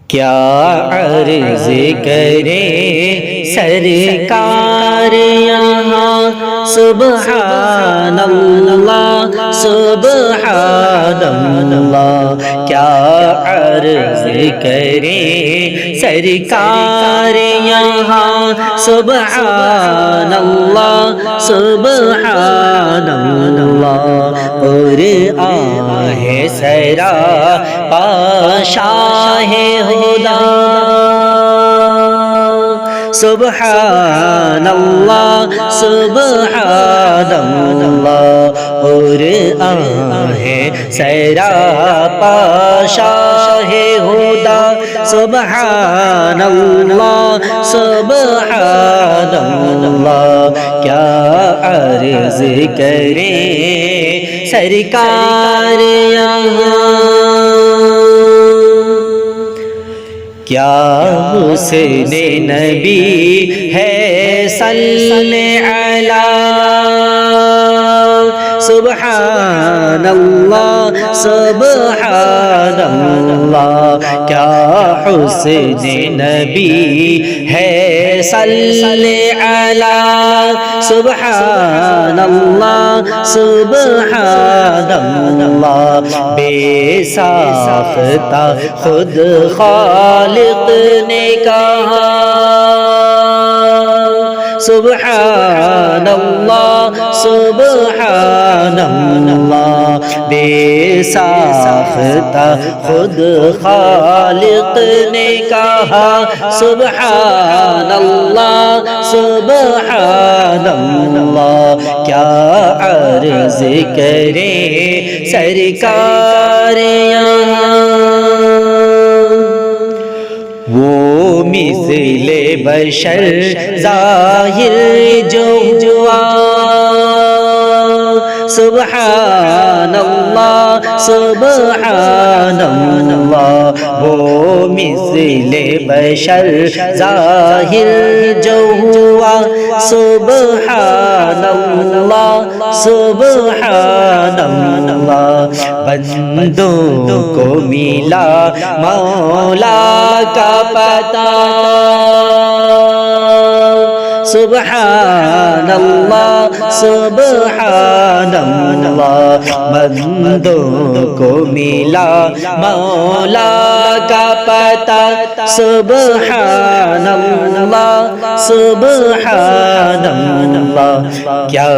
کیا عرض کرے سرکار یہاں، سبحان اللہ سبحان اللہ۔ کیا عرض کرے سرکار یہاں، سبحان اللہ سبحان اللہ۔ قرآن ہے سرا شاہ خدا، سبحان اللہ سبحان اللہ۔ قرآن ہے سراپا شاہ خدا، سبحان اللہ سبحان اللہ۔ کیا عرض کرے سرکار یہاں، کیا حسن نبی ہے صلی علی، سبحان اللہ سبحان اللہ۔ کیا حسن نبی ہے صلی علی، سبحان اللہ سبحان اللہ۔ بے ساختہ خود خالق نے کہا، سبحان اللہ سبحان اللہ۔ بے ساختہ خود خالق نے کہا، سبحان اللہ سبحان اللہ۔ کیا عرض کرے سرکار یہاں، وہ مثل بشر ظاہر جو ہوا، سبحان اللہ سبحان اللہ۔ وہ مثل بشر ظاہر جو ہوا، سبحان اللہ سبحان اللہ۔ بندوں کو ملا مولا کا پتہ، سبحان اللہ سبحان اللہ۔ بندوں کو ملا مولا کا پتہ، سبحان اللہ سبحان اللہ۔ کیا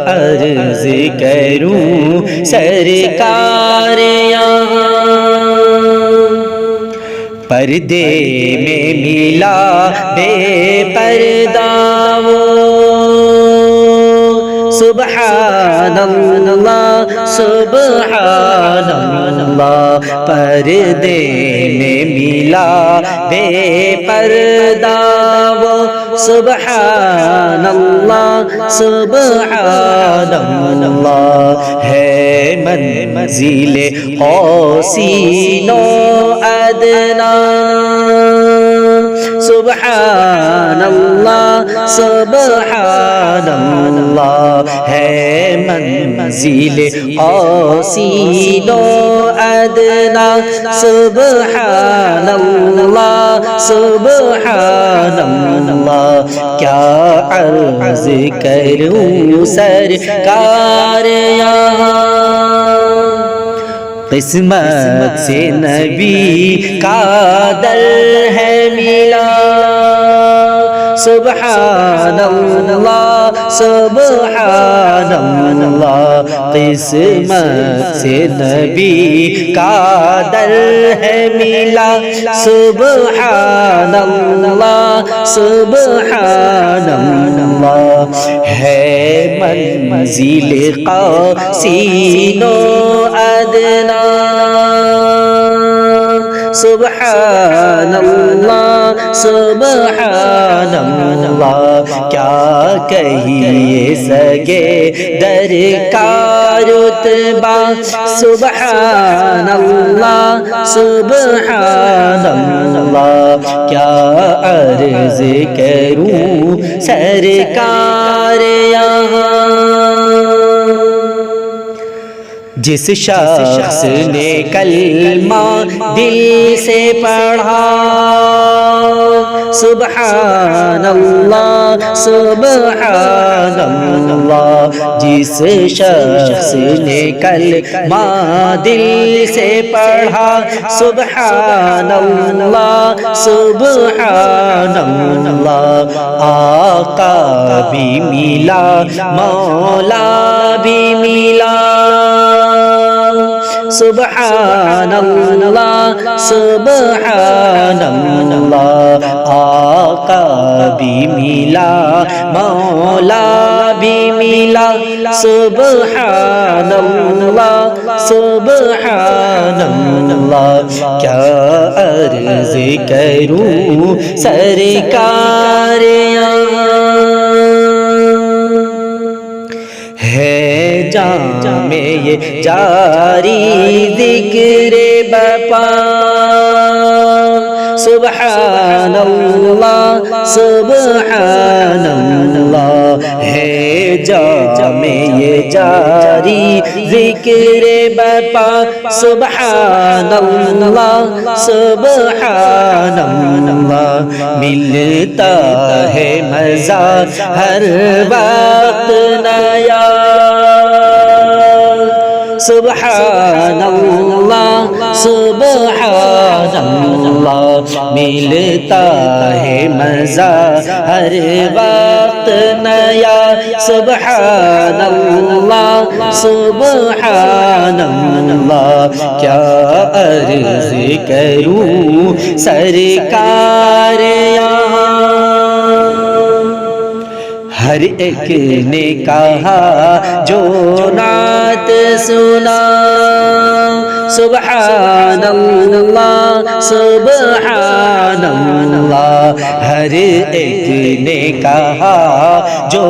عرض کروں سرکار یہاں، پردے میں ملا بے پردہ وہ، سبحان اللہ سبحان اللہ۔ پردے میں ملا بے پردہ وہ، سبحان اللہ سبحان اللہ۔ ہے منزل قوسین و ادنیٰ، سبحان اللہ سبحان اللہ۔ ہے منزل قوسین و ادنیٰ، سبحان اللہ سبحان اللہ۔ کیا عرض کروں سرکار یہاں، قسمت سے نبی کا در ہے ملا، سبحان اللہ سبحان اللہ۔ قسمت سے نبی کا در ہے ملا، سبحان اللہ سبحان اللہ۔ ہے منزل قوسین و ادنیٰ، سبحان اللہ سبحان اللہ۔ کیا کہیے سگے در کا رتبہ، سبحان اللہ سبحان اللہ۔ کیا عرض کروں سرکار یہاں، جس شخص نے کلمہ دل سے پڑھا سبحان اللہ سبحان اللہ، جس شخص نے کلمہ دل سے پڑھا سبحان اللہ سبحان اللہ، آقا بھی ملا مولا بھی ملا سبحان اللہ سبحان اللہ، آقا بھی ملا مولا بھی ملا سبحان اللہ سبحان اللہ، کیا عرض کروں سرکار ہے جام میں یہ جاری ذکر بپا سبحان اللہ سبحان اللہ، ہے جام میں یہ جاری ذکر بپا سبحان اللہ سبحان اللہ، ملتا ہے مزہ ہر وقت نیا سبحان اللہ سبحان اللہ، ملتا ہے مزہ ہر وقت نیا سبحان اللہ سبحان اللہ، کیا عرض کروں سرکار ہر ایک نے کہا جو نعت سنا سبحان اللہ سبحان اللہ، ہر ایک نے کہا جو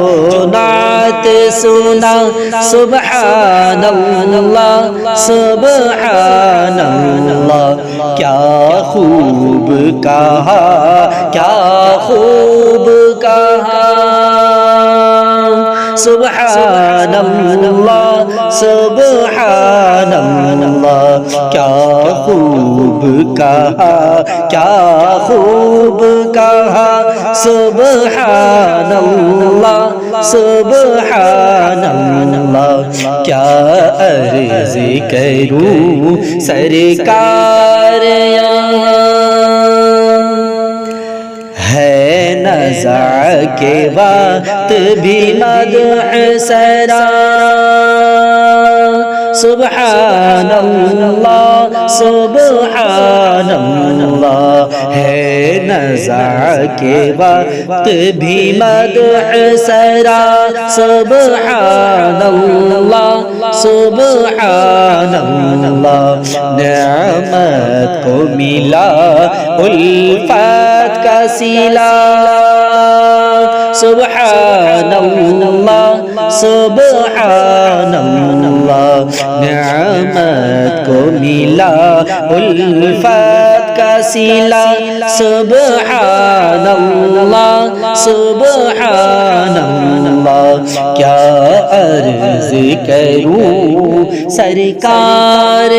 نعت سنا سبحان اللہ سبحان اللہ، کیا خوب کہا کیا خوب کہا سبحان اللہ سبحان اللہ، کیا خوب کہا کیا خوب کہا سبحان اللہ سبحان اللہ، کیا عرض کروں سرکار ہے نزع کے وقت بھی مدح سرا سبحان اللہ سبحان اللہ، ہے نزع کے وقت بھی مدح سرا سبحان اللہ سبحان اللہ، نعمت کو ملا الفت کا سلا سبحان اللہ سبحان اللہ، نعمت کو ملا الفت کا سلا سبحان اللہ سبحان اللہ، کیا عرض کروں سرکار